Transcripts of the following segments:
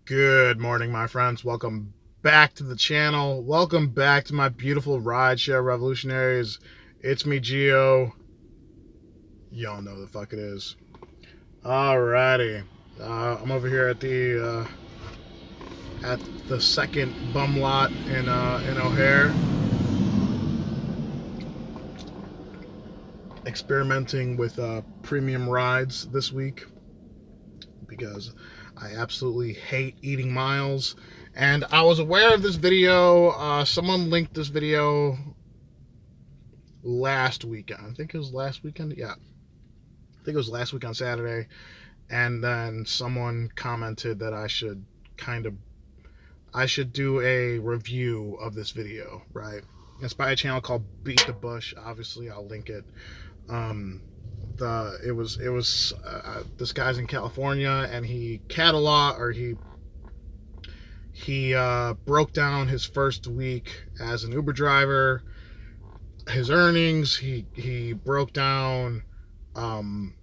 Good morning, my friends. Welcome back to the channel. Welcome back to my beautiful rideshare revolutionaries. It's me, Gio. Y'all know who the fuck it is. Alrighty. I'm over here at the second bum lot in O'Hare, experimenting with premium rides this week because I absolutely hate eating miles. And I was aware of this video. Someone linked this video last weekend. I think it was last weekend. Yeah, I think it was last week on Saturday. And then someone commented that I should do a review of this video, right? It's by a channel called Beat the Bush. Obviously, I'll link it. Um, this guy's in California, and he broke down his first week as an Uber driver, his earnings. He broke down um,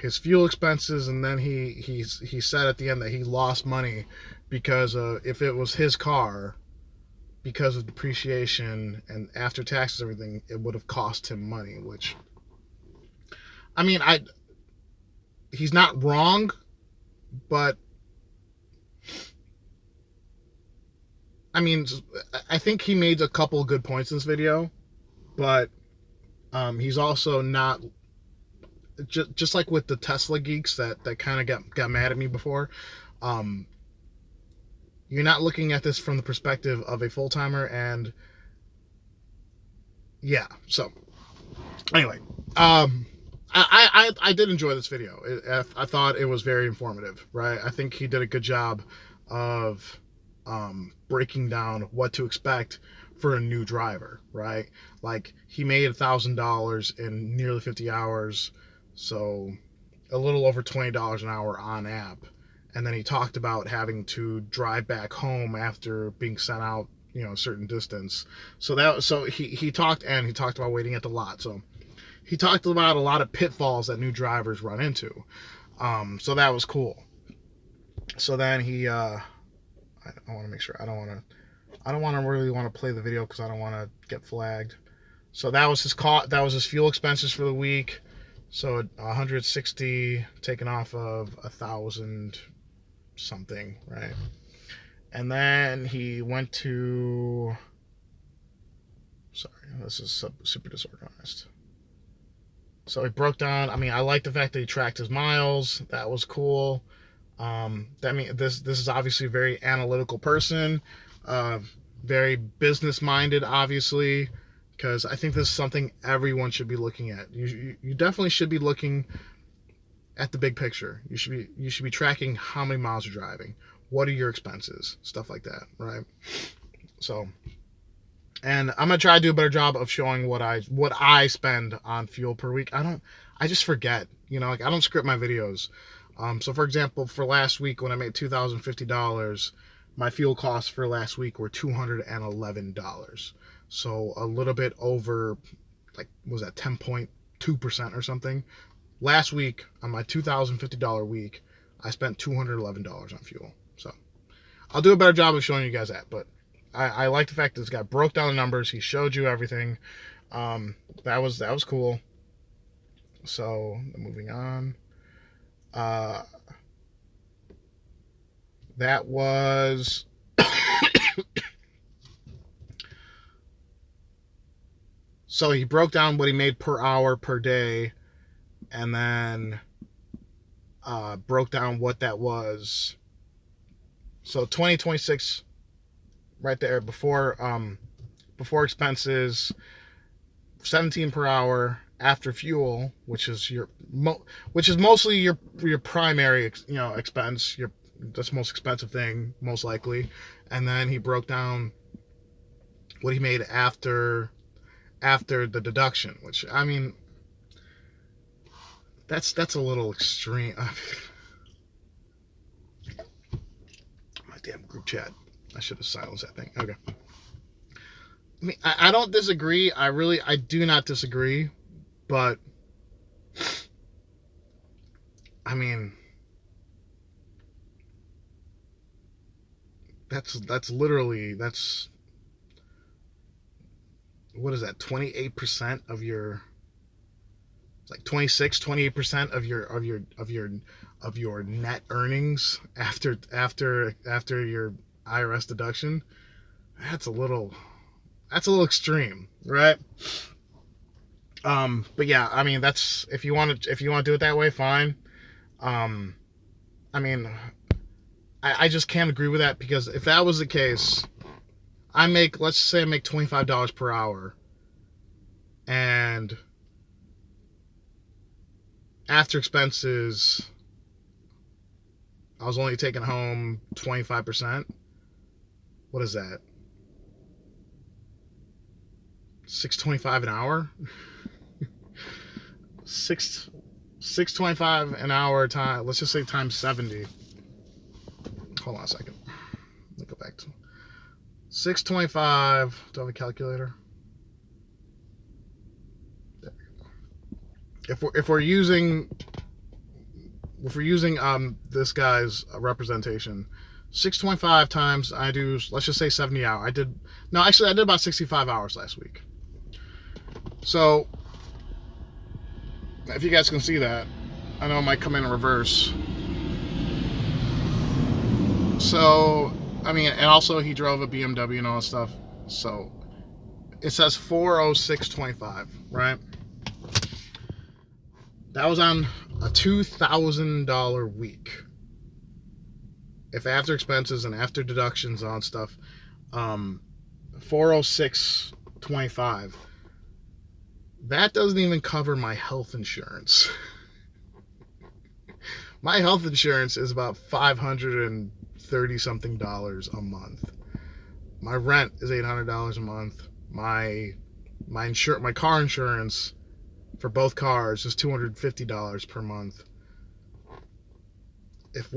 his fuel expenses, and then he said at the end that he lost money because if it was his car, because of depreciation and after taxes and everything, it would have cost him money. Which, I mean, he's not wrong, but I mean, I think he made a couple of good points in this video, but he's also not just like with the Tesla geeks that kind of got mad at me before. Um, you're not looking at this from the perspective of a full timer, and yeah. So anyway, I did enjoy this video. I thought it was very informative, right? I think he did a good job of breaking down what to expect for a new driver, right? Like, he made $1,000 in nearly 50 hours, so a little over $20 an hour on app. And then he talked about having to drive back home after being sent out, a certain distance. So he talked about waiting at the lot. So he talked about a lot of pitfalls that new drivers run into. So that was cool. So then I want to make sure I don't really want to play the video because I don't want to get flagged. So that was his fuel expenses for the week. So 160 taken off of 1,000 something, right? And then he went to, sorry, this is super disorganized. So he broke down. I mean, I like the fact that he tracked his miles. That was cool. This is obviously a very analytical person, very business minded, obviously, because I think this is something everyone should be looking at. You definitely should be looking at the big picture. You should be tracking how many miles you're driving, what are your expenses, stuff like that, right? So, and I'm gonna try to do a better job of showing what I spend on fuel per week. I just forget, like, I don't script my videos. So for example, for last week when I made $2,050, my fuel costs for last week were $211. So a little bit over, like, what was that, 10.2% or something. Last week, on my $2,050 week, I spent $211 on fuel. So I'll do a better job of showing you guys that. But I like the fact that this guy broke down the numbers. He showed you everything. That was cool. So moving on. That was so he broke down what he made per hour per day, and then broke down what that was. So 2026 right there before expenses, 17 per hour after fuel, which is mostly your primary expense, that's most expensive thing, most likely. And then he broke down what he made after the deduction, which, I mean, that's a little extreme. My damn group chat. I should have silenced that thing. Okay. I mean, I don't disagree. I do not disagree. But, I mean, that's literally, that's, what is that, 28% of your, it's like 28% of your net earnings after your IRS deduction. That's a little extreme, right? But yeah, I mean, that's, if you want to do it that way, fine. I mean, I just can't agree with that, because if that was the case, let's say I make $25 per hour, and after expenses, I was only taking home 25%. What is that? $6.25 an hour? $6.25 an hour time. Let's just say times 70. Hold on a second. Let me go back to $6.25. Do I have a calculator? There we go. If we're using this guy's representation, 6.5 times, I do, let's just say 70 hours. I did about 65 hours last week. So if you guys can see that, I know it might come in reverse. So, I mean, and also he drove a BMW and all that stuff. So it says 406.25, right? That was on a $2,000 week. If after expenses and after deductions on stuff, 406.25. That doesn't even cover my health insurance. My health insurance is about $530 something a month. My rent is $800 a month. My car insurance for both cars is $250 per month. If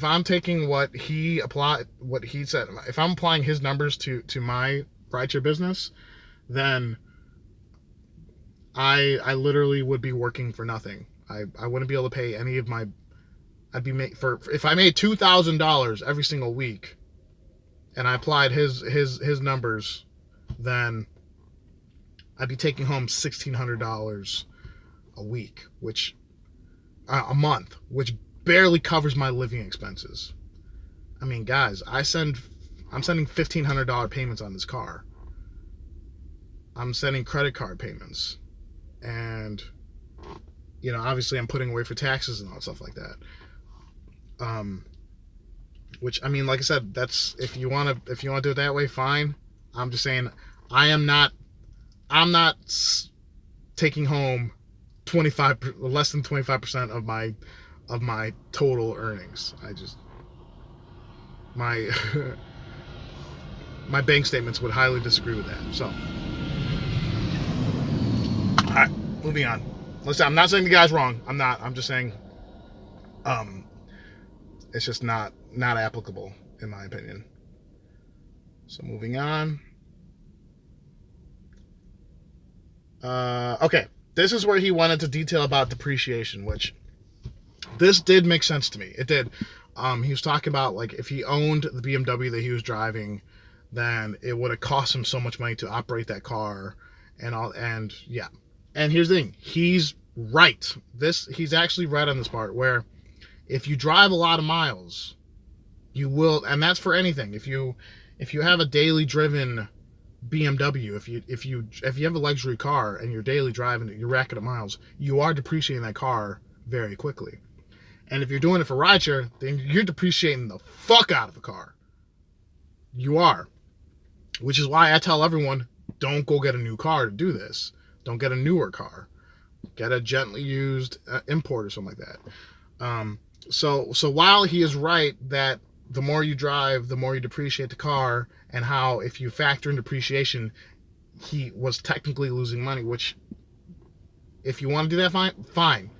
I'm taking what he said, if I'm applying his numbers to my rideshare business, then I literally would be working for nothing. I wouldn't be able to pay any of my. If I made $2,000 every single week, and I applied his numbers, then I'd be taking home $1,600 a week, which a month, which barely covers my living expenses. I mean, guys, I'm sending $1,500 payments on this car. I'm sending credit card payments, and obviously I'm putting away for taxes and all that stuff like that. Which, I mean, like I said, that's, if you want to do it that way, fine. I'm just saying, I'm not taking home less than 25% of my total earnings. My bank statements would highly disagree with that. So, all right, moving on. Listen, I'm not saying the guy's wrong. I'm just saying, it's just not applicable in my opinion. So moving on. Okay, this is where he went into detail about depreciation, which this did make sense to me. It did. He was talking about, like, if he owned the BMW that he was driving, then it would have cost him so much money to operate that car and all. And yeah, and here's the thing, he's right. He's actually right on this part, where if you drive a lot of miles, you will, and that's for anything. If you have a daily driven BMW, if you have a luxury car and you're daily driving it, you're racking up miles, you are depreciating that car very quickly. And if you're doing it for rideshare, then you're depreciating the fuck out of the car. You are. Which is why I tell everyone, don't go get a new car to do this. Don't get a newer car. Get a gently used import or something like that. So while he is right that the more you drive, the more you depreciate the car, and how if you factor in depreciation, he was technically losing money, which, if you want to do that, fine.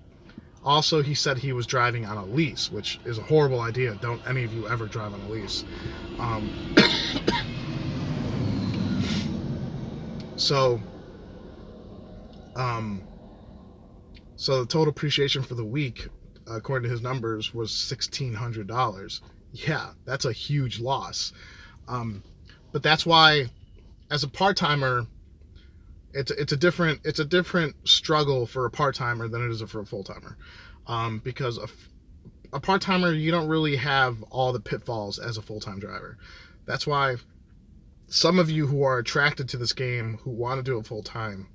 Also, he said he was driving on a lease, which is a horrible idea. Don't any of you ever drive on a lease. So the total depreciation for the week according to his numbers, was $1,600. Yeah, that's a huge loss. But that's why, as a part-timer, it's a different struggle for a part-timer than it is for a full-timer. Because a part-timer, you don't really have all the pitfalls as a full-time driver. That's why some of you who are attracted to this game, who want to do it full-time,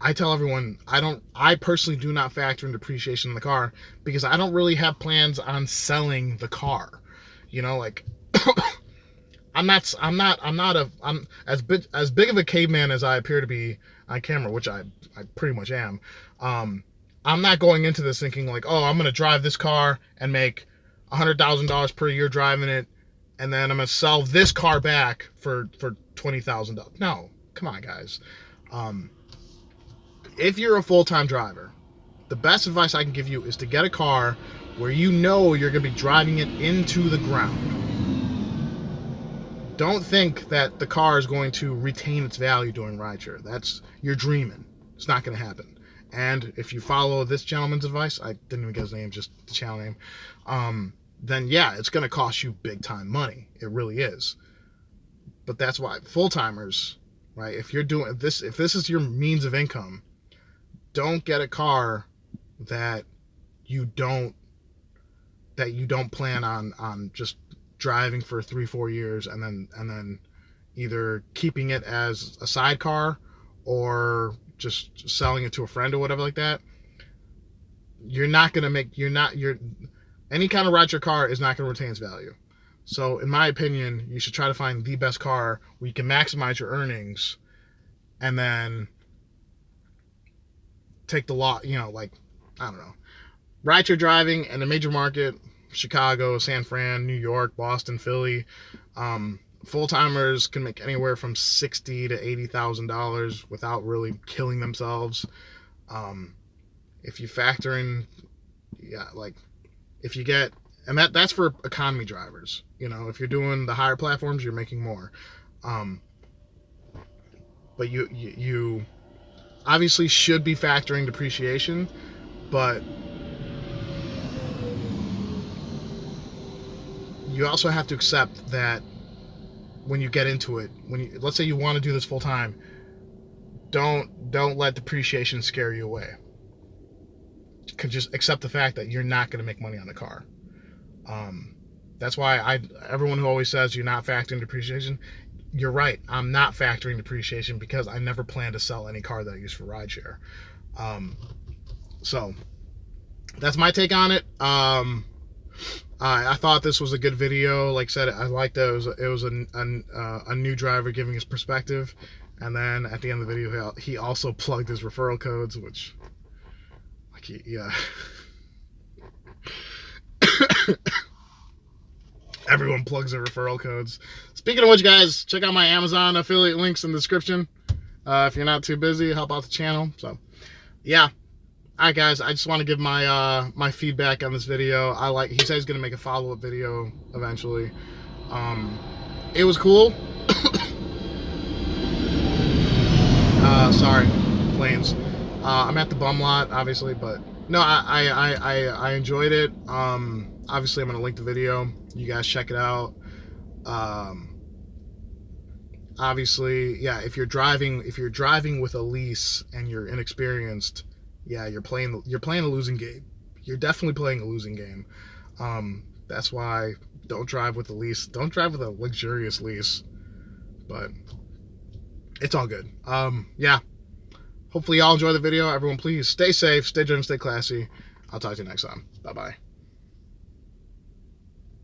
I tell everyone, I personally do not factor in depreciation in the car, because I don't really have plans on selling the car. You know, like, I'm as big of a caveman as I appear to be on camera, which I pretty much am. I'm not going into this thinking like, oh, I'm going to drive this car and make $100,000 per year driving it, and then I'm going to sell this car back for $20,000. No, come on, guys. If you're a full-time driver, the best advice I can give you is to get a car where you know you're going to be driving it into the ground. Don't think that the car is going to retain its value doing rideshare. You're dreaming. It's not going to happen. And if you follow this gentleman's advice, I didn't even get his name, just the channel name, then yeah, it's going to cost you big time money. It really is. But that's why full-timers, right? If you're doing this, if this is your means of income, don't get a car that you don't plan on just driving for 3-4 years and then either keeping it as a sidecar or just selling it to a friend or whatever like that. Any kind of rideshare car is not going to retain its value. So in my opinion, you should try to find the best car where you can maximize your earnings and then take the lot, like, I don't know, rideshare driving in a major market, Chicago, San Fran, New York, Boston, Philly, full-timers can make anywhere from $60,000 to $80,000 without really killing themselves. If you factor in, if you get, and that's for economy drivers, if you're doing the higher platforms, you're making more. But you obviously should be factoring depreciation, but you also have to accept that when you get into it, let's say you want to do this full time, don't let depreciation scare you away. You can just accept the fact that you're not going to make money on the car. That's why everyone who always says you're not factoring depreciation, you're right. I'm not factoring depreciation because I never plan to sell any car that I use for rideshare. So that's my take on it. I thought this was a good video. Like I said, I liked that it was a new driver giving his perspective, and then at the end of the video, he also plugged his referral codes, which, yeah. Everyone plugs their referral codes. Speaking of which, guys, check out my Amazon affiliate links in the description. If you're not too busy, help out the channel. So, yeah. Alright, guys, I just want to give my my feedback on this video. He said he's gonna make a follow-up video eventually. It was cool. Sorry, planes. I'm at the bum lot, obviously, but no, I enjoyed it. Obviously, I'm gonna link the video. You guys check it out. Obviously, yeah, if you're driving with a lease and you're inexperienced, yeah, you're playing a losing game. You're definitely playing a losing game. That's why don't drive with a lease. Don't drive with a luxurious lease. But it's all good. Yeah. Hopefully y'all enjoy the video. Everyone, please stay safe, stay driven, stay classy. I'll talk to you next time. Bye-bye.